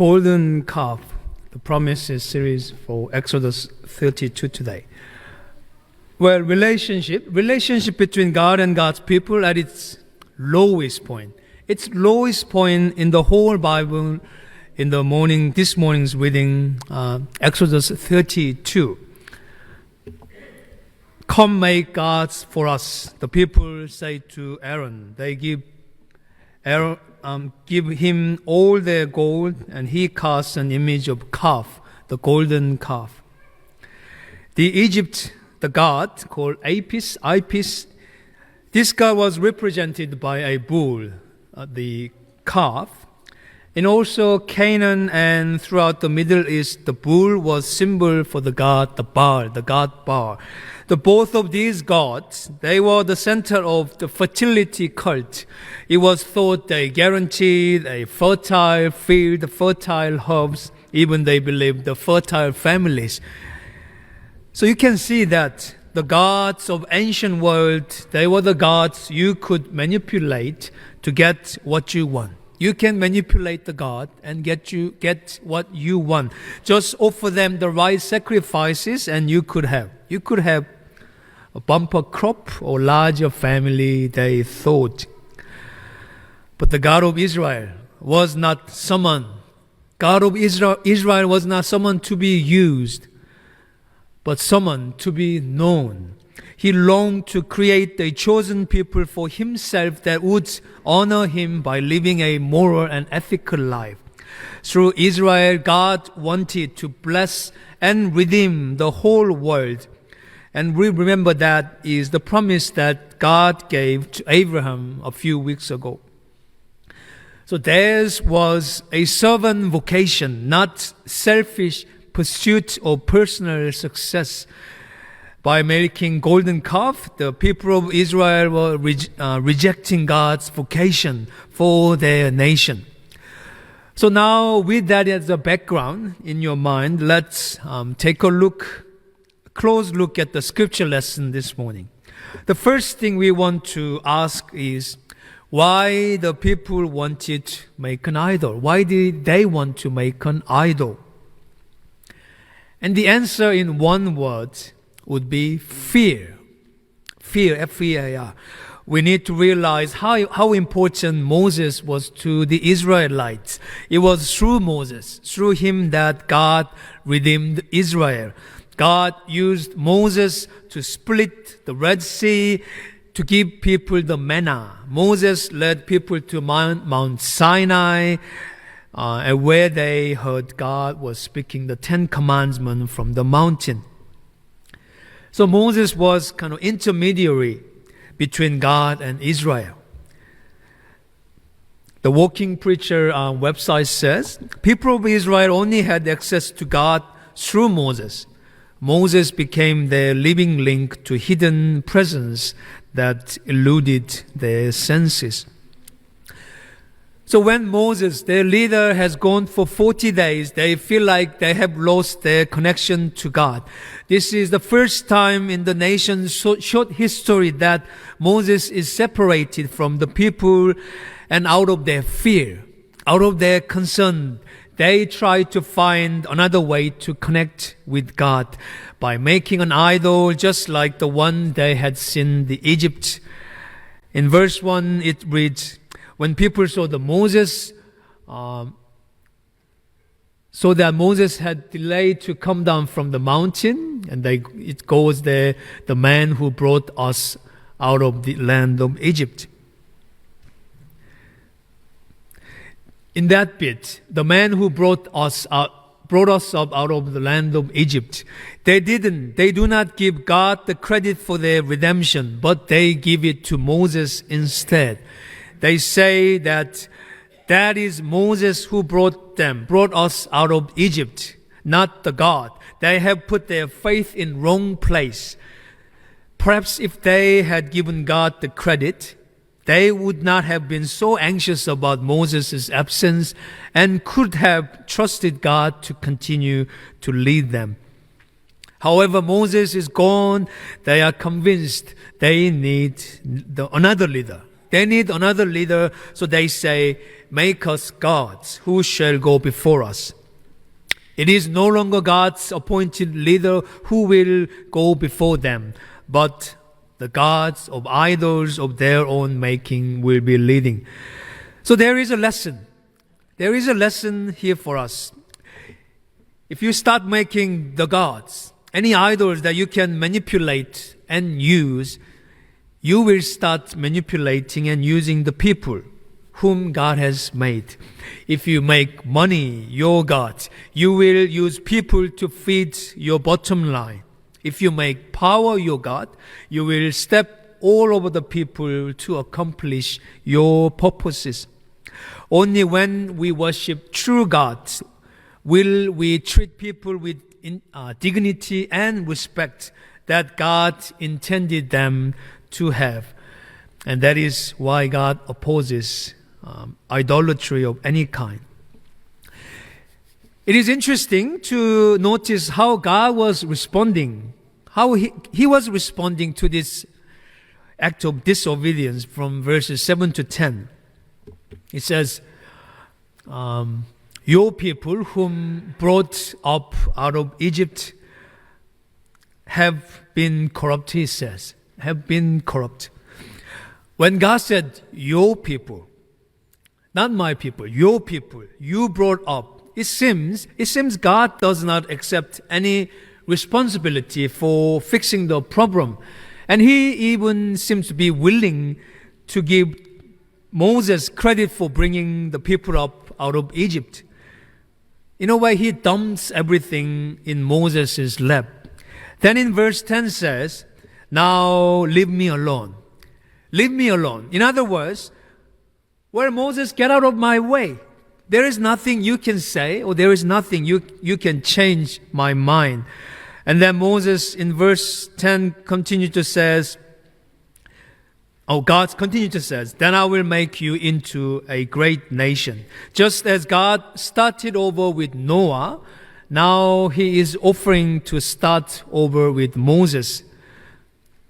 golden calf, the promises series for Exodus 32 today. Well, relationship between God and God's people at its lowest point. Its lowest point in the whole Bible in this morning's reading, Exodus 32. Come make gods for us, the people say to Aaron. They give him all their gold, and he casts an image of calf, the golden calf. The god called Apis, this god was represented by a bull, the calf. And also Canaan and throughout the Middle East, the bull was symbol for the god Baal. The both of these gods, they were the center of the fertility cult. It was thought they guaranteed a fertile field, fertile herbs, even they believed the fertile families. So you can see that the gods of ancient world, they were the gods you could manipulate to get what you want. You can manipulate the God and get what you want. Just offer them the right sacrifices and you could have a bumper crop or larger family, they thought. But the God of Israel was not someone. God of Israel was not someone to be used, but someone to be known. He longed to create a chosen people for himself that would honor him by living a moral and ethical life. Through Israel, God wanted to bless and redeem the whole world. And we remember that is the promise that God gave to Abraham a few weeks ago. So theirs was a servant vocation, not selfish pursuit of personal success. By making golden calf, the people of Israel were rejecting God's vocation for their nation. So now, with that as a background in your mind, let's take a close look at the scripture lesson this morning. The first thing we want to ask is why the people wanted to make an idol. Why did they want to make an idol? And the answer in one word would be fear. Fear, F-E-A-R. We need to realize how important Moses was to the Israelites. It was through Moses, through him that God redeemed Israel. God used Moses to split the Red Sea, to give people the manna. Moses led people to Mount Sinai, and where they heard God was speaking the 10 Commandments from the mountain. So Moses was kind of intermediary between God and Israel. The Walking Preacher website says, people of Israel only had access to God through Moses. Moses became their living link to hidden presence that eluded their senses. So when Moses, their leader, has gone for 40 days, they feel like they have lost their connection to God. This is the first time in the nation's short history that Moses is separated from the people, and out of their fear, out of their concern, they try to find another way to connect with God by making an idol just like the one they had seen in Egypt. In verse 1 it reads, when people saw that Moses had delayed to come down from the mountain, and it goes there, the man who brought us out of the land of Egypt. In that bit, the man who brought us up out of the land of Egypt, they do not give God the credit for their redemption, but they give it to Moses instead. They say that is Moses who brought us out of Egypt, not the God. They have put their faith in wrong place. Perhaps if they had given God the credit, they would not have been so anxious about Moses' absence and could have trusted God to continue to lead them. However, Moses is gone. They are convinced they need another leader. They need another leader, so they say, make us gods who shall go before us. It is no longer God's appointed leader who will go before them, but the gods of idols of their own making will be leading. So there is a lesson. There is a lesson here for us. If you start making the gods, any idols that you can manipulate and use, you will start manipulating and using the people whom God has made. If you make money your God, you will use people to feed your bottom line. If you make power your God, you will step all over the people to accomplish your purposes. Only when we worship true God will we treat people with dignity and respect that God intended them to have. And that is why God opposes idolatry of any kind. It is interesting to notice how God was responding, how he was responding to this act of disobedience from verses 7 to 10. It says, your people whom brought up out of Egypt have been corrupt, he says, have been corrupt. When God said, your people, not my people, your people, you brought up, it seems God does not accept any responsibility for fixing the problem. And he even seems to be willing to give Moses credit for bringing the people up out of Egypt. In a way, he dumps everything in Moses' lap. Then in verse 10 says, now leave me alone. Leave me alone. In other words, well, Moses, get out of my way. There is nothing you can say, or there is nothing you can change my mind. And then Moses in verse 10 continued to says, God continued to says, then I will make you into a great nation. Just as God started over with Noah, now he is offering to start over with Moses.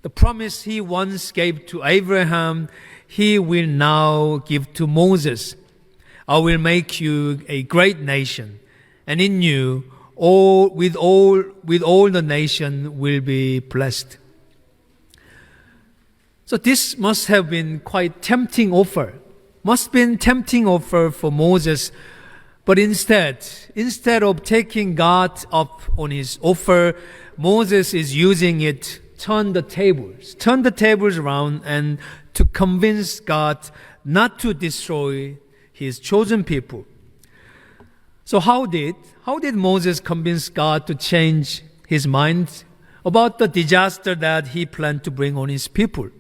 The promise he once gave to Abraham, he will now give to Moses. I will make you a great nation, and in you all the nation will be blessed. So this must have been quite tempting offer. Must been tempting offer for Moses. But instead of taking God up on his offer, Moses is using it, turn the tables around and to convince God not to destroy his chosen people. So how did Moses convince God to change his mind about the disaster that he planned to bring on his people?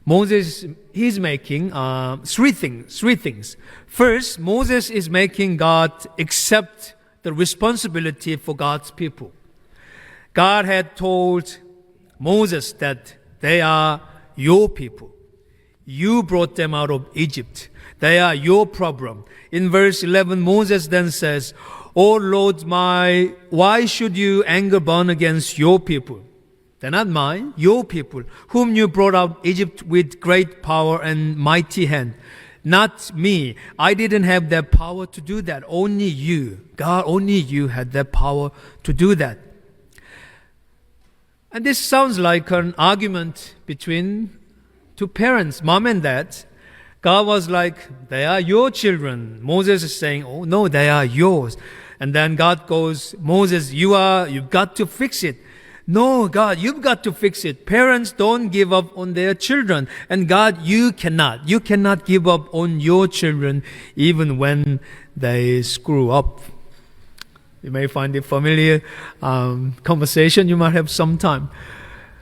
Moses, he's making three things. First, Moses is making God accept the responsibility for God's people. God had told Moses that they are your people. You brought them out of Egypt. They are your problem. In verse 11, Moses then says, "O Lord why should you anger burn against your people? They're not mine, your people, whom you brought out of Egypt with great power and mighty hand. Not me. I didn't have that power to do that. Only you. God, only you had that power to do that." And this sounds like an argument between two parents, mom and dad. God was like, they are your children. Moses is saying, oh no, they are yours. And then God goes, Moses, you've got to fix it. No, God, you've got to fix it. Parents don't give up on their children. And God, you cannot give up on your children even when they screw up. You may find it familiar conversation you might have sometime.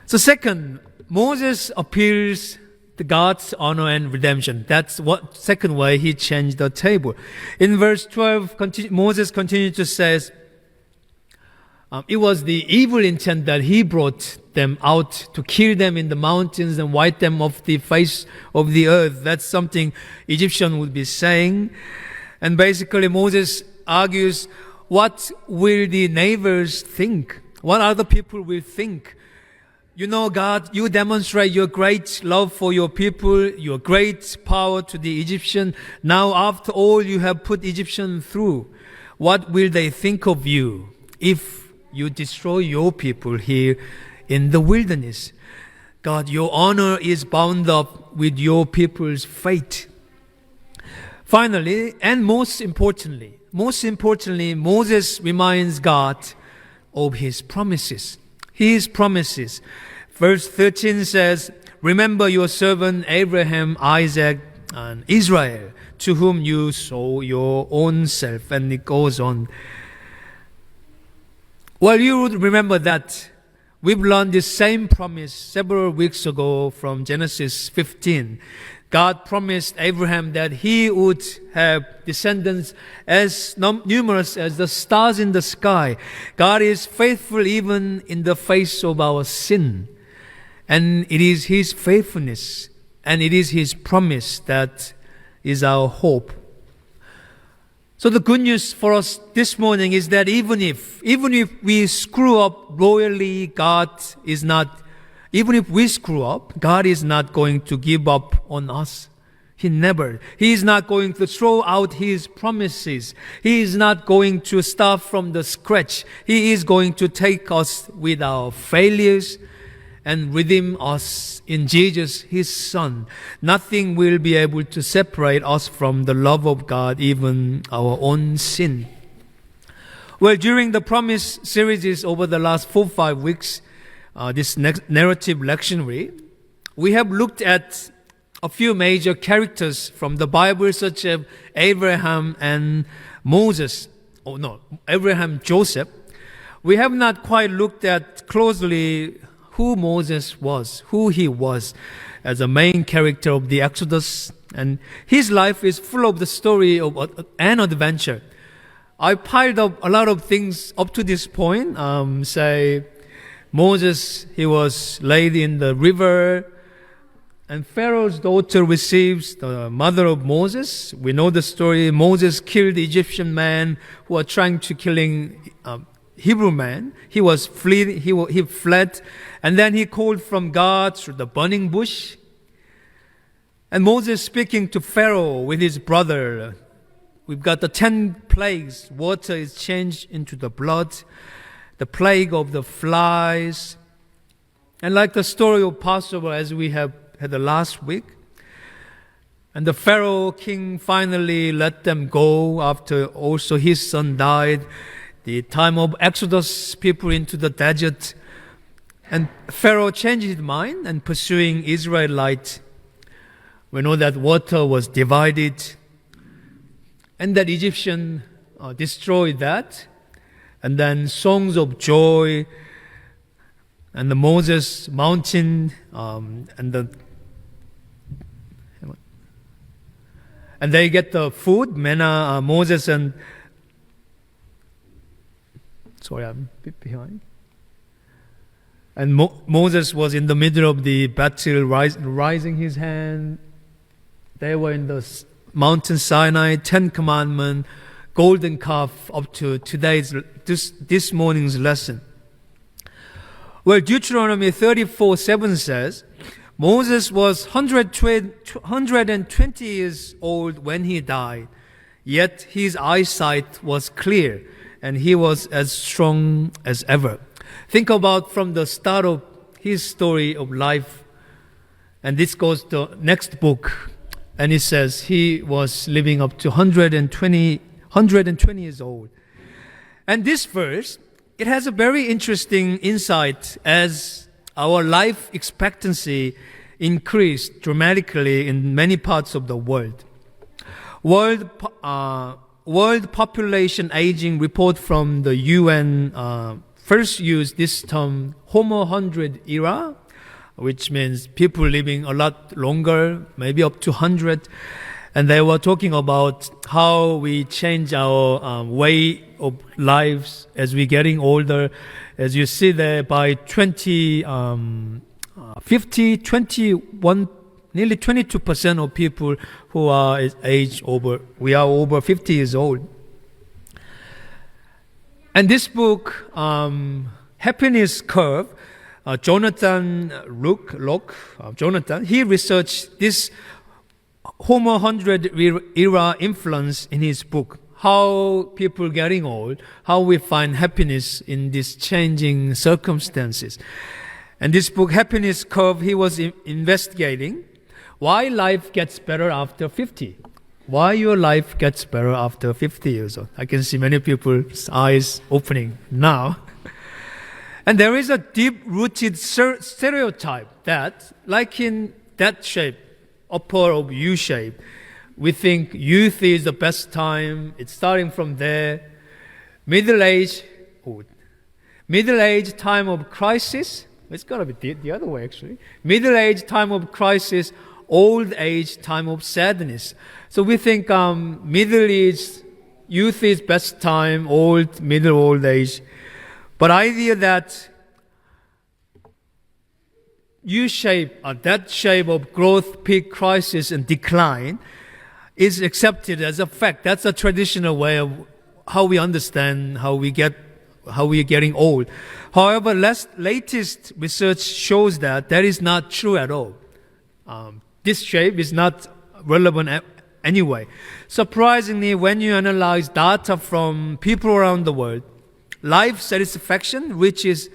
So second, Moses appeals to God's honor and redemption. That's what second way he changed the table. In verse 12, Moses continued to say, it was the evil intent that he brought them out to kill them in the mountains and wipe them off the face of the earth. That's something Egyptian would be saying. And basically Moses argues, what will the neighbors think? What other people will think? You know, God, you demonstrate your great love for your people, your great power to the Egyptian. Now, after all you have put Egyptian through, what will they think of you if you destroy your people here in the wilderness? God, your honor is bound up with your people's fate. Finally, and most importantly, Moses reminds God of his promises. His promises. Verse 13 says, remember your servant Abraham, Isaac, and Israel, to whom you sow your own self. And it goes on. Well, you would remember that we've learned this same promise several weeks ago from Genesis 15. God promised Abraham that he would have descendants as numerous as the stars in the sky. God is faithful even in the face of our sin. And it is his faithfulness and it is his promise that is our hope. So the good news for us this morning is that even if we screw up royally, even if we screw up, God is not going to give up on us. He is not going to throw out his promises. He is not going to start from the scratch. He is going to take us with our failures and redeem us in Jesus, his Son. Nothing will be able to separate us from the love of God, even our own sin. Well, during the Promise series over the last 4-5 weeks, this next narrative lectionary, we have looked at a few major characters from the Bible, such as Abraham and Moses. Abraham, Joseph. We have not quite looked at closely who Moses was, who he was as a main character of the Exodus. And his life is full of the story of an adventure. I piled up a lot of things up to this point. Say, Moses, he was laid in the river, and Pharaoh's daughter receives the mother of Moses. We know the story. Moses killed the Egyptian man who were trying to killing Hebrew man. He fled, and then he called from God through the burning bush. And Moses speaking to Pharaoh with his brother. We've got the 10 plagues. Water is changed into the blood. The plague of the flies. And like the story of Passover as we have had the last week. And the Pharaoh king finally let them go after also his son died. The time of Exodus, people into the desert. And Pharaoh changed his mind and pursuing Israelites. We know that water was divided. And that Egyptian destroyed that. And then songs of joy, and the Moses mountain, and they get the food, manna, Moses and, sorry, I'm a bit behind. And Moses was in the middle of the battle, raising his hand. They were in the mountain Sinai, 10 commandments, golden calf up to this morning's lesson. Well, Deuteronomy 34:7 says, Moses was 120 years old when he died, yet his eyesight was clear and he was as strong as ever. Think about from the start of his story of life, and this goes to the next book, and it says he was living up to 120 years old. And this verse, it has a very interesting insight as our life expectancy increased dramatically in many parts of the world. World population aging report from the UN first used this term Homo 100 era, which means people living a lot longer, maybe up to 100. And they were talking about how we change our way of lives as we're getting older. As you see there, by 2050, 21, nearly 22% of people who are we are over 50 years old. And this book, Happiness Curve, Jonathan Locke, Jonathan, he researched this Homer 100 era influence in his book, How People Getting Old, How We Find Happiness in These Changing Circumstances. And this book, Happiness Curve, he was investigating why life gets better after 50. Why your life gets better after 50 years old. I can see many people's eyes opening now. And there is a deep-rooted stereotype that, like in that shape, upper of U shape, we think youth is the best time. It's starting from there. Middle age, time of crisis. It's got to be the other way, actually. Middle age, time of crisis. Old age, time of sadness. So we think middle age, youth is best time, middle, old age. But idea that U-shape, that shape of growth, peak, crisis, and decline is accepted as a fact. That's a traditional way of how we understand how we are getting old. However, latest research shows that is not true at all. This shape is not relevant anyway. Surprisingly, when you analyze data from people around the world, life satisfaction, which is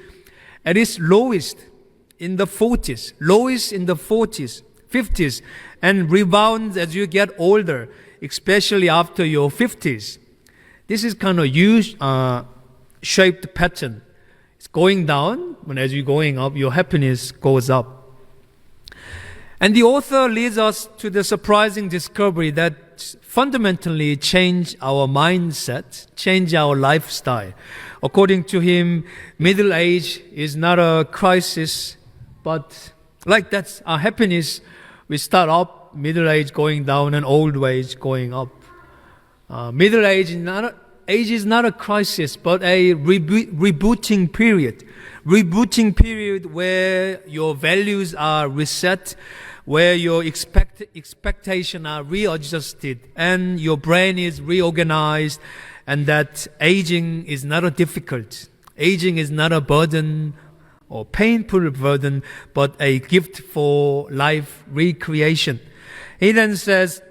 at its lowest in the 40s, 50s, and rebounds as you get older, especially after your 50s. This is kind of U-shaped pattern. It's going down, but as you're going up, your happiness goes up. And the author leads us to the surprising discovery that fundamentally change our mindset, change our lifestyle. According to him, middle age is not a crisis, but like that's our happiness. We start up, middle age going down, and old age going up. Middle age is not a crisis, but a rebooting period. Rebooting period where your values are reset, where your expectations are readjusted, and your brain is reorganized, and that aging is not a difficult. Aging is not a burden or painful burden, but a gift for life recreation. He then says,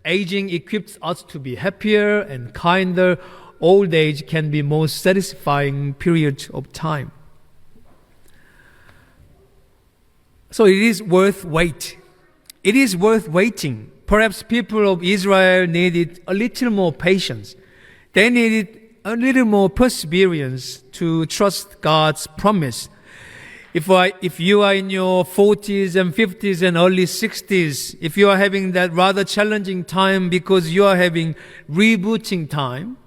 aging equips us to be happier and kinder. Old age can be most satisfying period of time. So it is worth wait. It is worth waiting. Perhaps people of Israel needed a little more patience. They needed a little more perseverance to trust God's promise. If you are in your 40s and 50s and early 60s, if you are having that rather challenging time because you are having rebooting time,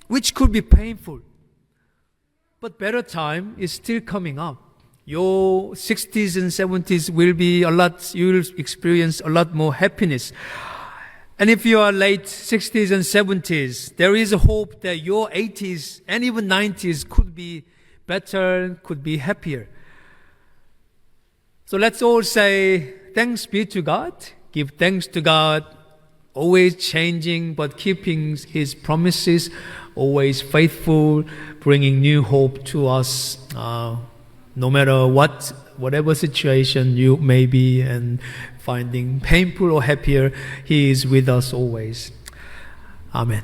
which could be painful, but better time is still coming up. Your 60s and 70s will be you'll experience a lot more happiness. And if you are late 60s and 70s, there is a hope that your 80s and even 90s could be better, could be happier. So let's all say, thanks be to God. Give thanks to God, always changing but keeping His promises, always faithful, bringing new hope to us, no matter whatever situation you may be and finding painful or happier, He is with us always. Amen.